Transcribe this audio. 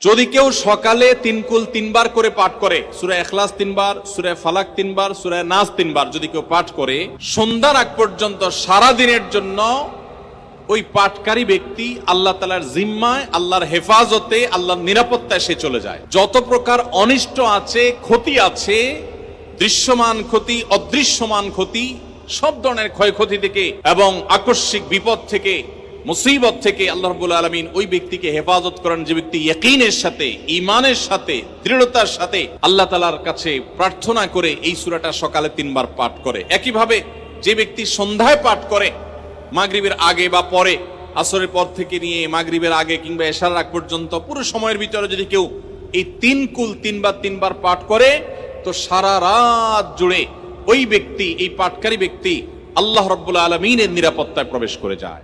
যদি কেউ সকালে 3 কুল 3 বার করে পাঠ করে, সূরা ইখলাস 3 বার, সূরা ফালাক 3 বার, সূরা নাস 3 বার যদি কেউ পাঠ করে, সন্ধ্যার আগ পর্যন্ত সারা দিনের জন্য ওই পাঠকারী ব্যক্তি আল্লাহ তাআলার জিম্মায়, আল্লাহর হেফাজতে, আল্লাহর নিরাপত্তায় সে চলে যায়। যত প্রকার অনিষ্ট আছে, ক্ষতি আছে, দৃশ্যমান ক্ষতি, অদৃশ্যমান ক্ষতি, সব ধরনের ক্ষয়ক্ষতি থেকে এবং আকস্মিক বিপদ থেকে, মুসিবত থেকে আল্লাহ রাব্বুল আলামিন ওই ব্যক্তিকে হেফাজত করেন, যে ব্যক্তি ইয়াকিনের সাথে, ঈমানের সাথে, দৃঢ়তার সাথে আল্লাহ তাআলার কাছে প্রার্থনা করে এই সূরাটা সকালে 3 বার পাঠ করে। একইভাবে যে ব্যক্তি সন্ধ্যায় পাঠ করে, মাগরিবের আগে বা পরে, আসরের পর থেকে নিয়ে মাগরিবের আগে কিংবা এশার আগ পর্যন্ত পুরো সময়ের ভিতরে যদি কেউ এই 3 কুল 3 বার পাঠ করে, তো সারা রাত জুড়ে ওই ব্যক্তি, এই পাঠকারী ব্যক্তি আল্লাহ রাব্বুল আলামিনের নিরাপত্তায় প্রবেশ করে যায়।